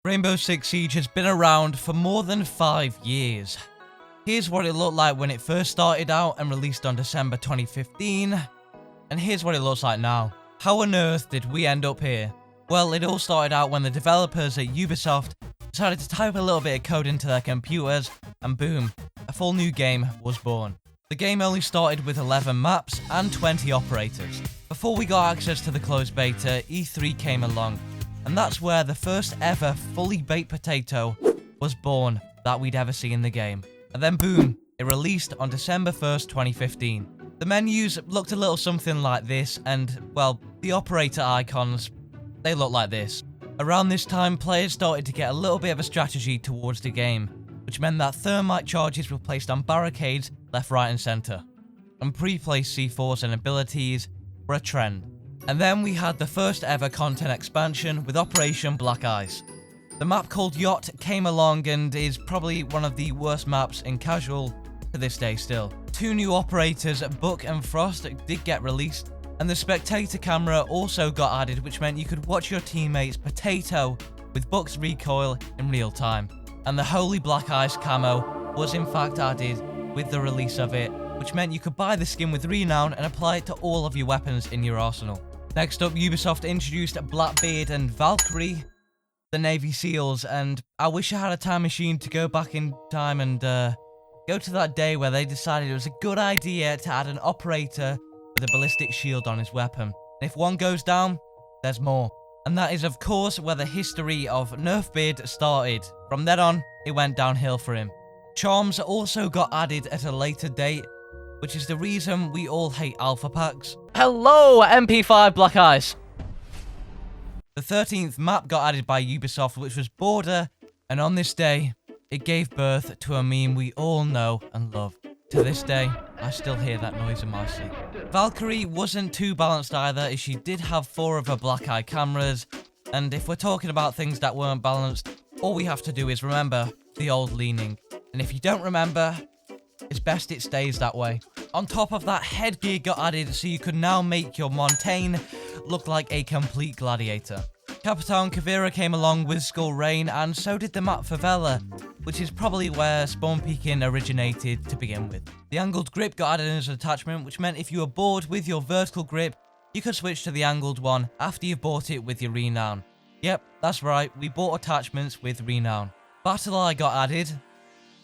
Rainbow Six Siege has been around for more than 5 years. Here's what it looked like when it first started out and released on December 2015, and here's what it looks like now. How on earth did we end up here? Well, it all started out when the developers at Ubisoft decided to type a little bit of code into their computers, and boom, a full new game was born. The game only started with 11 maps and 20 operators. Before we got access to the closed beta, E3 came along, and that's where the first ever fully baked potato was born that we'd ever see in the game. And then boom, it released on December 1st, 2015. The menus looked a little something like this, and well, the operator icons, they look like this. Around this time, players started to get a little bit of a strategy towards the game, which meant that thermite charges were placed on barricades left, right and centre, and pre-placed C4s and abilities were a trend. And then we had the first ever content expansion with Operation Black Ice. The map called Yacht came along and is probably one of the worst maps in casual to this day still. 2 new operators, Buck and Frost, did get released, and the spectator camera also got added, which meant you could watch your teammates potato with Buck's recoil in real time. And the Holy Black Ice camo was in fact added with the release of it, which meant you could buy the skin with Renown and apply it to all of your weapons in your arsenal. Next up, Ubisoft introduced Blackbeard and Valkyrie, the Navy SEALs, and I wish I had a time machine to go back in time and go to that day where they decided it was a good idea to add an operator with a ballistic shield on his weapon. And if one goes down, there's more. And that is of course where the history of Nerfbeard started. From then on, it went downhill for him. Charms also got added at a later date, which is the reason we all hate alpha packs. Hello, MP5 Black Ice! The 13th map got added by Ubisoft, which was Border, and on this day, it gave birth to a meme we all know and love. To this day, I still hear that noise in my sleep. Valkyrie wasn't too balanced either, as she did have 4 of her black eye cameras, and if we're talking about things that weren't balanced, all we have to do is remember the old leaning. And if you don't remember, it's best it stays that way. On top of that, headgear got added so you could now make your Montaigne look like a complete gladiator. Capitan Kavira came along with Skull Rain, and so did the map Favela, which is probably where spawn peeking originated to begin with. The angled grip got added as an attachment, which meant if you were bored with your vertical grip, you could switch to the angled one after you've bought it with your Renown. Yep, that's right, we bought attachments with Renown. Battle Eye got added,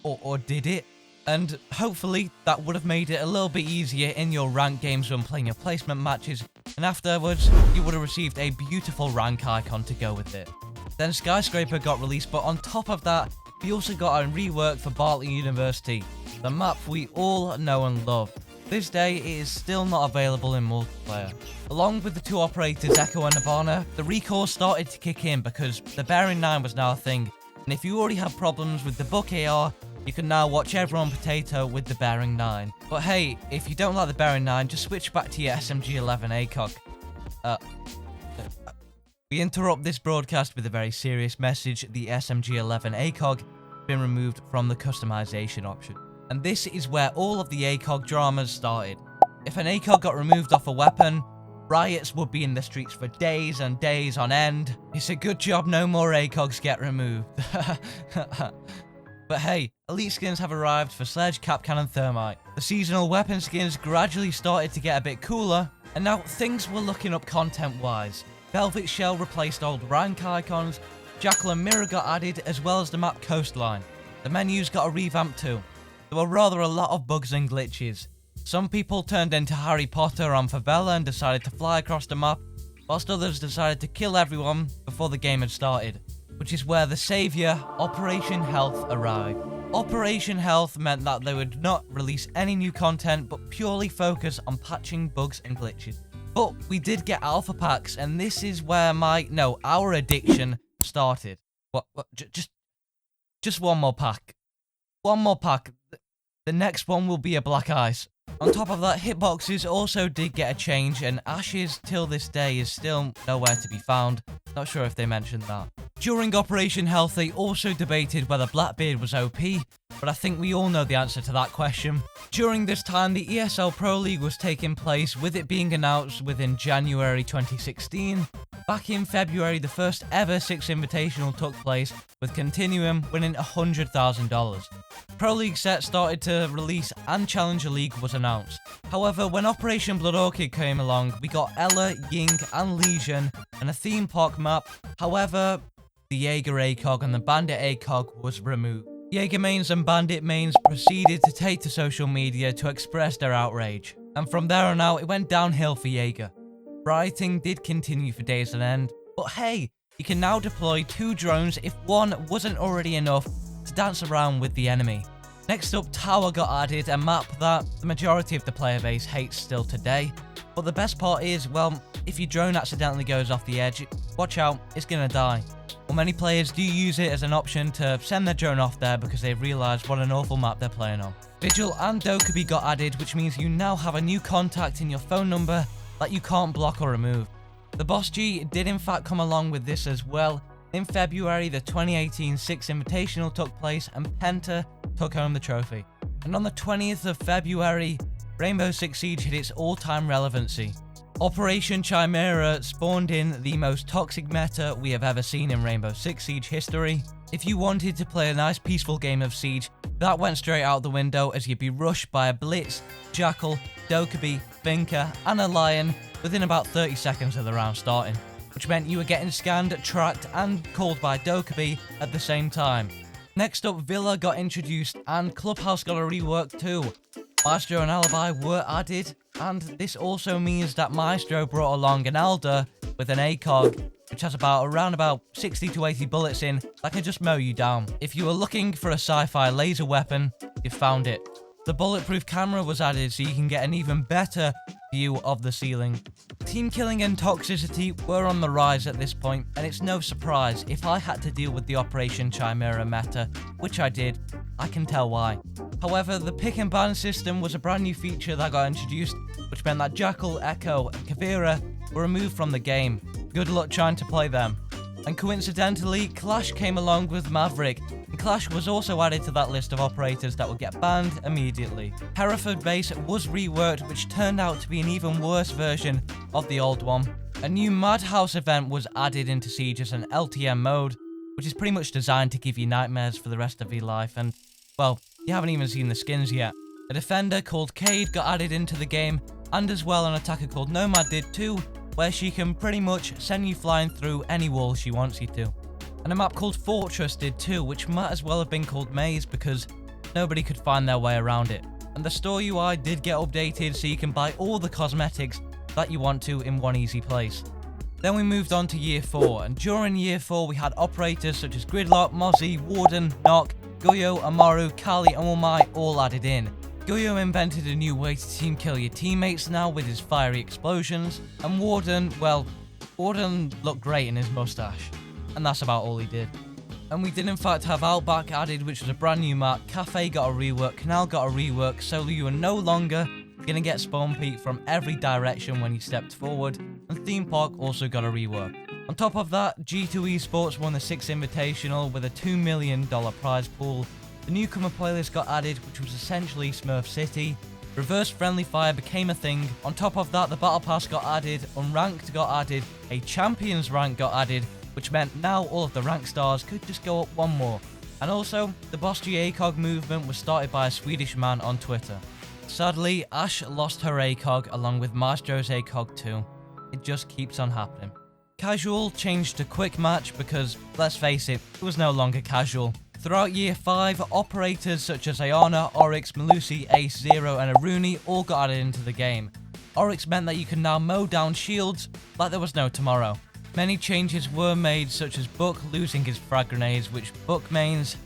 or did it? And hopefully that would have made it a little bit easier in your ranked games when playing your placement matches, and afterwards you would have received a beautiful rank icon to go with it. Then Skyscraper got released, but on top of that, we also got a rework for Bartley University, the map we all know and love. This day it is still not available in multiplayer. Along with the 2 operators Echo and Nirvana, the recourse started to kick in because the Bearing 9 was now a thing, and if you already have problems with the Buck AR, you can now watch everyone potato with the Bearing 9. But hey, if you don't like the Bearing 9, just switch back to your SMG-11 ACOG. We interrupt this broadcast with a very serious message. The SMG-11 ACOG has been removed from the customization option. And this is where all of the ACOG dramas started. If an ACOG got removed off a weapon, riots would be in the streets for days and days on end. It's a good job no more ACOGs get removed. But hey, elite skins have arrived for Sledge, Kapkan and Thermite. The seasonal weapon skins gradually started to get a bit cooler, and now things were looking up content-wise. Velvet Shell replaced old rank icons, Jackal and Mirror got added, as well as the map Coastline. The menus got a revamp too. There were rather a lot of bugs and glitches. Some people turned into Harry Potter on Favela and decided to fly across the map, whilst others decided to kill everyone before the game had started. Which is where the saviour, Operation Health, arrived. Operation Health meant that they would not release any new content, but purely focus on patching bugs and glitches. But we did get alpha packs, and this is where our addiction started. Just one more pack. One more pack. The next one will be a Black Ice. On top of that, hitboxes also did get a change, and Ashes till this day is still nowhere to be found. Not sure if they mentioned that. During Operation Health, they also debated whether Blackbeard was OP, but I think we all know the answer to that question. During this time, the ESL Pro League was taking place, with it being announced within January 2016, Back in February, the first ever 6 Invitational took place, with Continuum winning $100,000. Pro League sets started to release and Challenger League was announced. However, when Operation Blood Orchid came along, we got Ella, Ying and Legion and a theme park map. However, the Jaeger ACOG and the Bandit ACOG was removed. Jaeger mains and Bandit mains proceeded to take to social media to express their outrage. And from there on out, it went downhill for Jaeger. Rioting did continue for days on end, but hey, you can now deploy 2 drones if one wasn't already enough to dance around with the enemy. Next up, Tower got added, a map that the majority of the player base hates still today. But the best part is, well, if your drone accidentally goes off the edge, watch out, it's gonna die. Well, many players do use it as an option to send their drone off there because they've realised what an awful map they're playing on. Vigil and Dokkaebi got added, which means you now have a new contact in your phone number that you can't block or remove. The Boss G did in fact come along with this as well. In February, the 2018 6 Invitational took place and Penta took home the trophy. And on the 20th of February, Rainbow Six Siege hit its all-time relevancy. Operation Chimera spawned in the most toxic meta we have ever seen in Rainbow Six Siege history. If you wanted to play a nice peaceful game of Siege, that went straight out the window as you'd be rushed by a Blitz, Jackal, Dokkaebi, Finker and a Lion within about 30 seconds of the round starting, which meant you were getting scanned, tracked and called by Dokkaebi at the same time. Next up, Villa got introduced and Clubhouse got a rework too. Maestro and Alibi were added, and this also means that Maestro brought along an Elder with an ACOG, which has around about 60 to 80 bullets in that can just mow you down. If you were looking for a sci-fi laser weapon, you found it. The bulletproof camera was added so you can get an even better view of the ceiling. Team killing and toxicity were on the rise at this point, and it's no surprise if I had to deal with the Operation Chimera meta, which I did. I can tell why. However, the pick and ban system was a brand new feature that got introduced, which meant that Jackal, Echo and Kavira were removed from the game. Good luck trying to play them. And coincidentally, Clash came along with Maverick, and Clash was also added to that list of operators that would get banned immediately. Hereford base was reworked, which turned out to be an even worse version of the old one. A new Madhouse event was added into Siege as an LTM mode, which is pretty much designed to give you nightmares for the rest of your life, and, well, you haven't even seen the skins yet. A defender called Cade got added into the game, and as well an attacker called Nomad did too, where she can pretty much send you flying through any wall she wants you to. And a map called Fortress did too, which might as well have been called Maze because nobody could find their way around it. And the store UI did get updated so you can buy all the cosmetics that you want to in one easy place. Then we moved on to Year 4, and during Year 4 we had operators such as Gridlock, Mozzie, Warden, Nock, Guyo, Amaru, Kali and Wamai all added in. Guyo invented a new way to team kill your teammates now with his fiery explosions, and Warden, well, Warden looked great in his mustache, and that's about all he did. And we did in fact have Outback added, which was a brand new map. Cafe got a rework, Canal got a rework, so you are no longer gonna get spawn peek from every direction when you stepped forward, and Theme Park also got a rework. On top of that, G2 Esports won the 6th Invitational with a $2 million prize pool. The newcomer playlist got added, which was essentially Smurf City. Reverse friendly fire became a thing. On top of that, the Battle Pass got added, Unranked got added, a Champions rank got added, which meant now all of the rank stars could just go up one more. And also, the Boss G ACOG movement was started by a Swedish man on Twitter. Sadly, Ash lost her ACOG along with Maestro's ACOG too. It just keeps on happening. Casual changed to quick match because, let's face it was no longer casual. Throughout Year 5, operators such as Ayana, Oryx, Melusi, Ace, Zero and Aruni all got added into the game. Oryx meant that you can now mow down shields like there was no tomorrow. Many changes were made, such as Book losing his frag grenades, which Book mains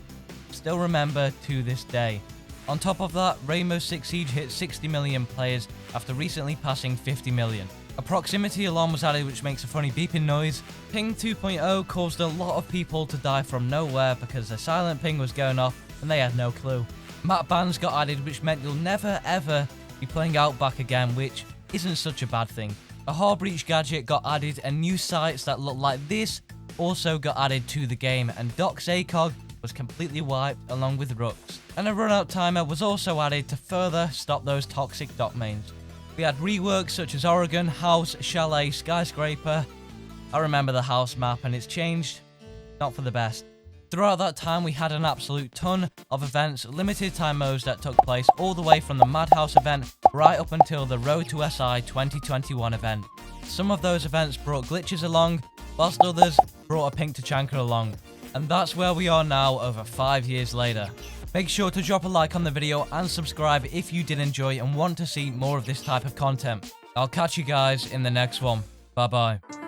still remember to this day. On top of that, Rainbow Six Siege hit 60 million players after recently passing 50 million. A proximity alarm was added, which makes a funny beeping noise. Ping 2.0 caused a lot of people to die from nowhere because a silent ping was going off and they had no clue. Map bans got added, which meant you'll never ever be playing Outback again, which isn't such a bad thing. A hard breach gadget got added, and new sites that look like this also got added to the game, and Doc's ACOG was completely wiped along with Rooks. And a run out timer was also added to further stop those toxic Doc mains. We had reworks such as Oregon, House, Chalet, Skyscraper, I remember the house map and it's changed, not for the best. Throughout that time, we had an absolute ton of events, limited time modes that took place all the way from the Madhouse event right up until the Road to SI 2021 event. Some of those events brought glitches along, whilst others brought a pink Tachanka along. And that's where we are now over 5 years later. Make sure to drop a like on the video and subscribe if you did enjoy and want to see more of this type of content. I'll catch you guys in the next one. Bye bye.